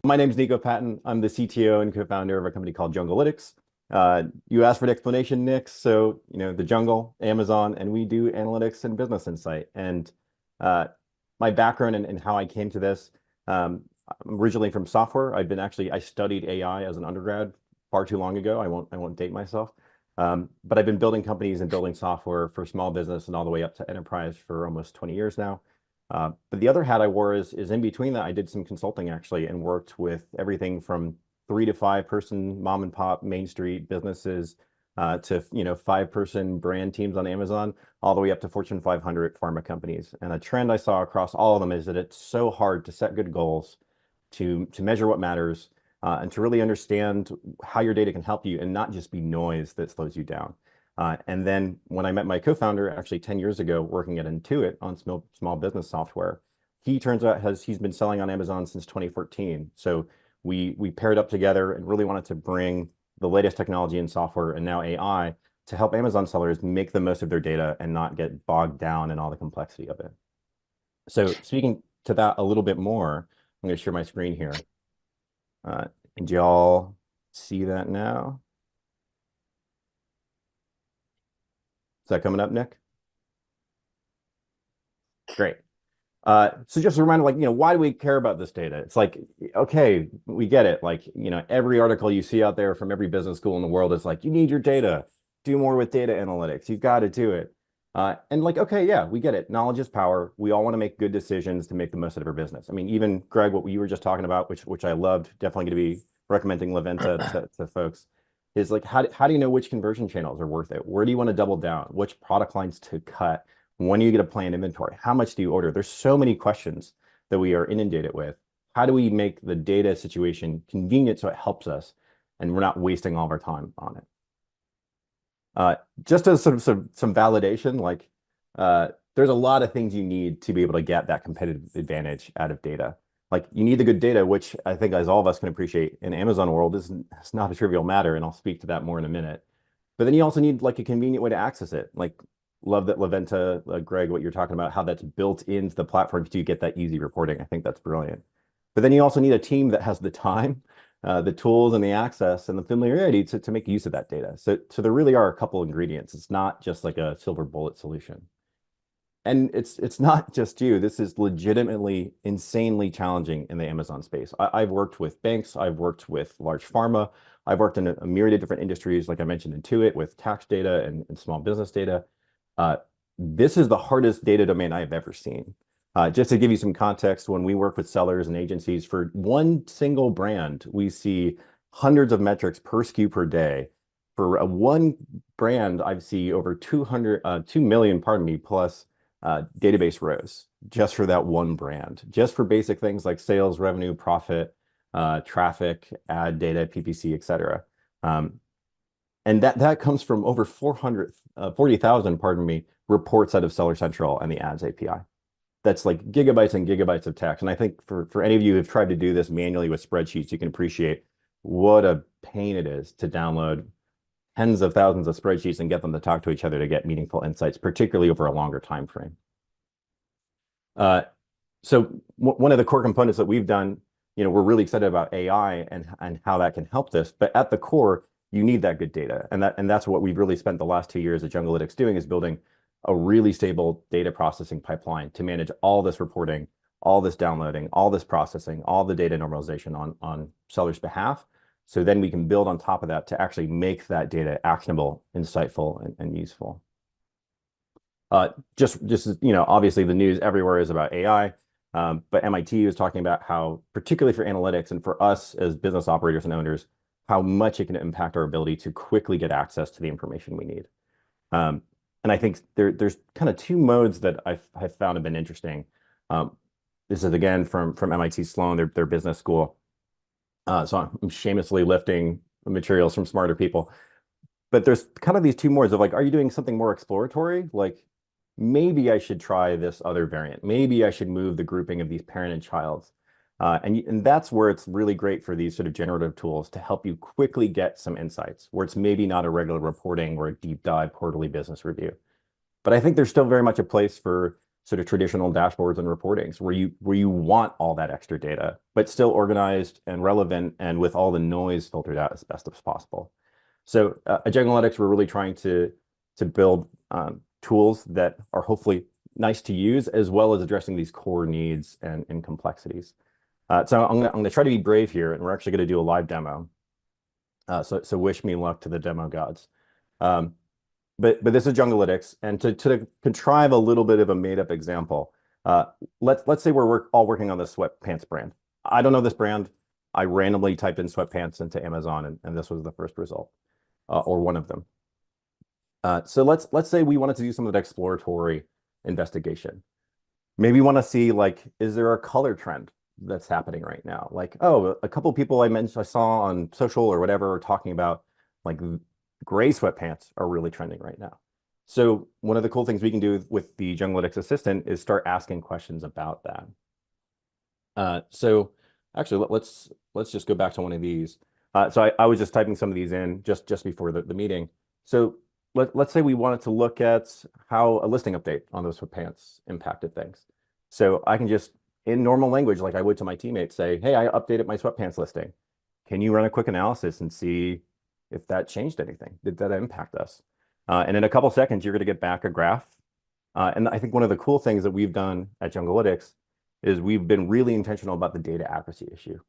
My name's Nikko Patten. I'm the CTO and co-founder of a company called Junglytics. You asked for an explanation, Nick. So, the jungle, Amazon, and we do analytics and business insight. And my background and how I came to this, I'm originally from software. I studied AI as an undergrad far too long ago. I won't date myself. But I've been building companies and building software for small business and all the way up to enterprise for almost 20 years now. But the other hat I wore is in between that, I did some consulting actually and worked with everything from 3 to 5 person mom and pop Main Street businesses to 5 person brand teams on Amazon, all the way up to Fortune 500 pharma companies. And a trend I saw across all of them is that it's so hard to set good goals, to measure what matters, and to really understand how your data can help you and not just be noise that slows you down. And then when I met my co-founder, actually 10 years ago, working at Intuit on small business software, he turns out he's been selling on Amazon since 2014. So we paired up together and really wanted to bring the latest technology in software and now AI to help Amazon sellers make the most of their data and not get bogged down in all the complexity of it. So speaking to that a little bit more, I'm going to share my screen here. And y'all see that now? Is that coming up, Nick? Great. So just a reminder, why do we care about this data? It's like, okay, we get it. Every article you see out there from every business school in the world is like, you need your data. Do more with data analytics. You've got to do it. Okay, yeah, we get it. Knowledge is power. We all want to make good decisions to make the most out of our business. I mean, even Greg, what you were just talking about, which I loved, definitely going to be recommending Laventa to folks, is like, how do you know which conversion channels are worth it? Where do you want to double down? Which product lines to cut? When you get a planned inventory, how much do you order? There's so many questions that we are inundated with. How do we make the data situation convenient so it helps us and we're not wasting all of our time on it? Just as sort of some validation, there's a lot of things you need to be able to get that competitive advantage out of data. You need the good data, which I think as all of us can appreciate in Amazon world is not a trivial matter, and I'll speak to that more in a minute. But then you also need a convenient way to access it. Love that Laventa, Greg, what you're talking about, how that's built into the platform to get that easy reporting. I think that's brilliant. But then you also need a team that has the time, the tools and the access and the familiarity to make use of that data. So there really are a couple ingredients. It's not just like a silver bullet solution. And it's not just you. This is legitimately insanely challenging in the Amazon space. I've worked with banks. I've worked with large pharma. I've worked in a myriad of different industries, like I mentioned, Intuit, with tax data and small business data. This is the hardest data domain I've ever seen. Just to give you some context, when we work with sellers and agencies for one single brand, we see hundreds of metrics per SKU per day. For one brand, I see over 2 million, plus database rows just for that one brand, just for basic things like sales, revenue, profit, traffic, ad data, PPC, et cetera. And that comes from over 40,000, reports out of Seller Central and the Ads API. That's like gigabytes and gigabytes of text. And I think for any of you who've tried to do this manually with spreadsheets, you can appreciate what a pain it is to download tens of thousands of spreadsheets and get them to talk to each other to get meaningful insights, particularly over a longer time frame. So one of the core components that we've done, we're really excited about AI and how that can help this. But at the core, you need that good data. And that's what we've really spent the last 2 years at Junglytics doing, is building a really stable data processing pipeline to manage all this reporting, all this downloading, all this processing, all the data normalization on sellers' behalf. So then we can build on top of that to actually make that data actionable, insightful, and useful. Just obviously the news everywhere is about AI, but MIT was talking about how, particularly for analytics and for us as business operators and owners, how much it can impact our ability to quickly get access to the information we need. And I think there's kind of 2 modes that I've found have been interesting. This is again from MIT Sloan, their business school. So I'm shamelessly lifting materials from smarter people. But there's kind of these 2 modes of are you doing something more exploratory? Maybe I should try this other variant. Maybe I should move the grouping of these parent and child. And that's where it's really great for these sort of generative tools to help you quickly get some insights, where it's maybe not a regular reporting or a deep dive quarterly business review. But I think there's still very much a place for sort of traditional dashboards and reportings where you want all that extra data, but still organized and relevant and with all the noise filtered out as best as possible. So at Junglytics, we're really trying to build tools that are hopefully nice to use, as well as addressing these core needs and complexities. So I'm gonna try to be brave here, and we're actually going to do a live demo. So wish me luck to the demo gods. But this is Junglytics, and to contrive a little bit of a made-up example, let's say we're all working on the sweatpants brand. I don't know this brand. I randomly typed in sweatpants into Amazon, and this was the first result, or one of them. So let's say we wanted to do some of that exploratory investigation. Maybe we want to see, like, is there a color trend that's happening right now? Like, oh, a couple of people I saw on social or whatever are talking about like gray sweatpants are really trending right now. So one of the cool things we can do with the Junglytics assistant is start asking questions about that. So actually, let's just go back to one of these. So I was just typing some of these in just before the meeting. So let's say we wanted to look at how a listing update on those sweatpants impacted things. So I can just, in normal language, like I would to my teammates, say, hey, I updated my sweatpants listing. Can you run a quick analysis and see if that changed anything? Did that impact us? And in a couple seconds, you're going to get back a graph. And I think one of the cool things that we've done at Junglytics is we've been really intentional about the data accuracy issue.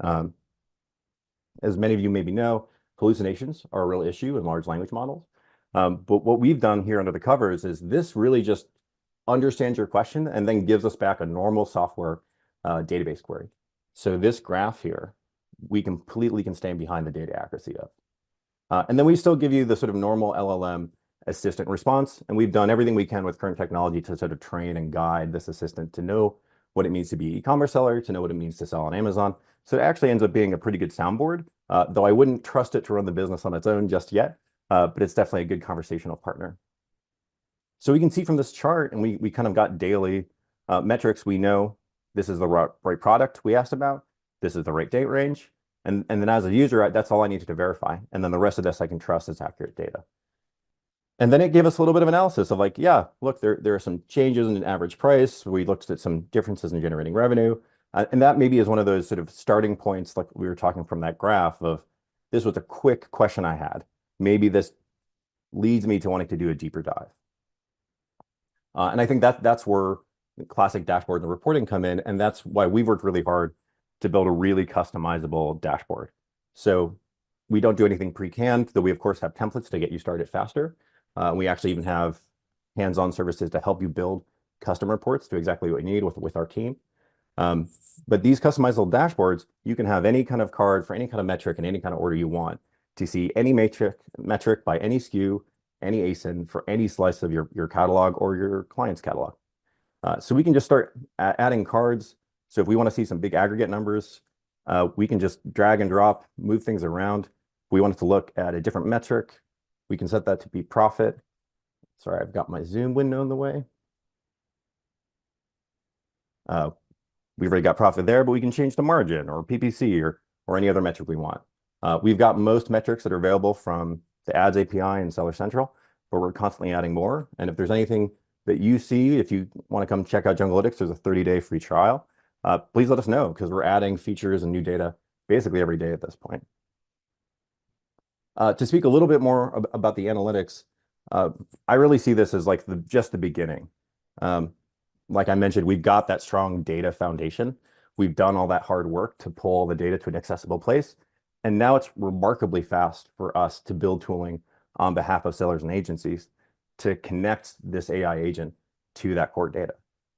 As many of you maybe know, hallucinations are a real issue in large language models. But what we've done here under the covers is this really just understands your question and then gives us back a normal software database query. So this graph here, we completely can stand behind the data accuracy of. And then we still give you the sort of normal LLM assistant response. And we've done everything we can with current technology to sort of train and guide this assistant to know what it means to be an e-commerce seller, to know what it means to sell on Amazon. So it actually ends up being a pretty good soundboard, though I wouldn't trust it to run the business on its own just yet. But it's definitely a good conversational partner. So we can see from this chart, and we kind of got daily metrics. We know this is the right product we asked about. This is the right date range. And then as a user, that's all I needed to verify. And then the rest of this I can trust as accurate data. And then it gave us a little bit of analysis of like, yeah, look, there are some changes in average price. We looked at some differences in generating revenue. And that maybe is one of those sort of starting points, like we were talking from that graph of, this was a quick question I had. Maybe this leads me to wanting to do a deeper dive. And I think that's where classic dashboard and reporting come in. And that's why we've worked really hard to build a really customizable dashboard. So we don't do anything pre-canned, though we, of course, have templates to get you started faster. We actually even have hands-on services to help you build custom reports to exactly what you need with our team. But these customizable dashboards, you can have any kind of card for any kind of metric in any kind of order you want to see any metric by any SKU, any ASIN for any slice of your catalog or your client's catalog. So we can just start adding cards. So if we want to see some big aggregate numbers, we can just drag and drop, move things around. If we wanted to look at a different metric, we can set that to be profit. Sorry, I've got my Zoom window in the way. We've already got profit there, but we can change the margin or PPC or any other metric we want. We've got most metrics that are available from the Ads API and Seller Central, but we're constantly adding more. And if there's anything that you see, if you want to come check out Junglytics, there's a 30-day free trial. Please let us know, because we're adding features and new data basically every day at this point. To speak a little bit more about the analytics, I really see this as like just the beginning. Like I mentioned, we've got that strong data foundation. We've done all that hard work to pull the data to an accessible place. And now it's remarkably fast for us to build tooling on behalf of sellers and agencies to connect this AI agent to that core data.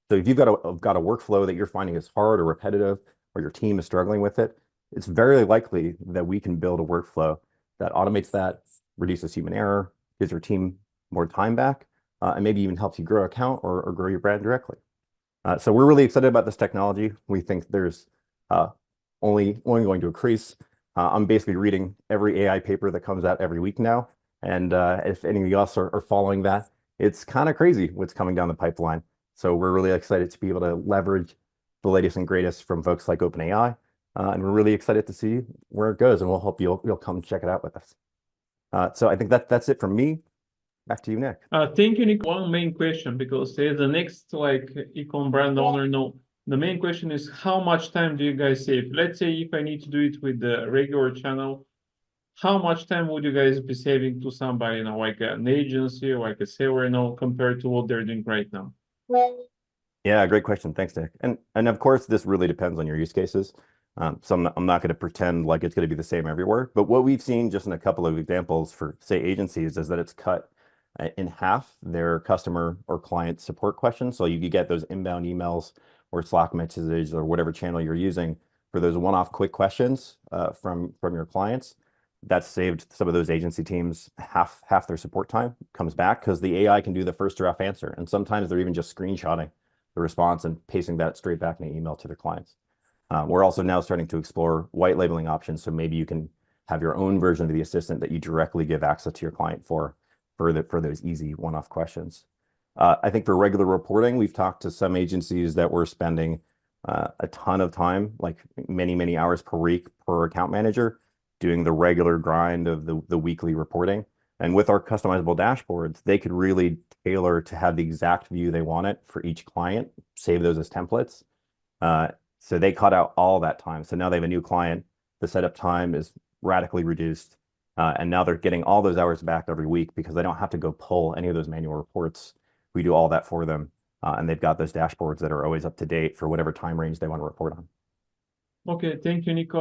So if you've got a workflow that you're finding is hard or repetitive, or your team is struggling with it, it's very likely that we can build a workflow that automates that, reduces human error, gives your team more time back, and maybe even helps you grow an account or grow your brand directly. So we're really excited about this technology. We think there's only going to increase. I'm basically reading every AI paper that comes out every week now. And if any of us are following that, it's kind of crazy what's coming down the pipeline. So we're really excited to be able to leverage the latest and greatest from folks like OpenAI. And we're really excited to see where it goes. And we'll hope you'll come check it out with us. So I think that's it from me. Back to you, Nick. Thank you, Nick. One main question, because the next like econ brand owner, no, the main question is how much time do you guys save? Let's say if I need to do it with the regular channel, how much time would you guys be saving to somebody, like an agency or like a seller, compared to what they're doing right now? Yeah, great question. Thanks, Nick. And of course, this really depends on your use cases. So I'm not going to pretend like it's going to be the same everywhere. But what we've seen just in a couple of examples for, say, agencies is that it's cut in half their customer or client support questions. So you get those inbound emails or Slack messages or whatever channel you're using for those one-off quick questions from your clients. That's saved some of those agency teams half their support time comes back because the AI can do the first draft answer. And sometimes they're even just screenshotting the response and pasting that straight back in an email to their clients. We're also now starting to explore white labeling options. So maybe you can have your own version of the assistant that you directly give access to your client for those easy one-off questions. I think for regular reporting, we've talked to some agencies that were spending a ton of time, like many hours per week per account manager, doing the regular grind of the weekly reporting. And with our customizable dashboards, they could really tailor to have the exact view they wanted for each client, save those as templates. So they cut out all that time. So now they have a new client. The setup time is radically reduced. And now they're getting all those hours back every week because they don't have to go pull any of those manual reports. We do all that for them. And they've got those dashboards that are always up to date for whatever time range they want to report on. Okay, thank you, Nico.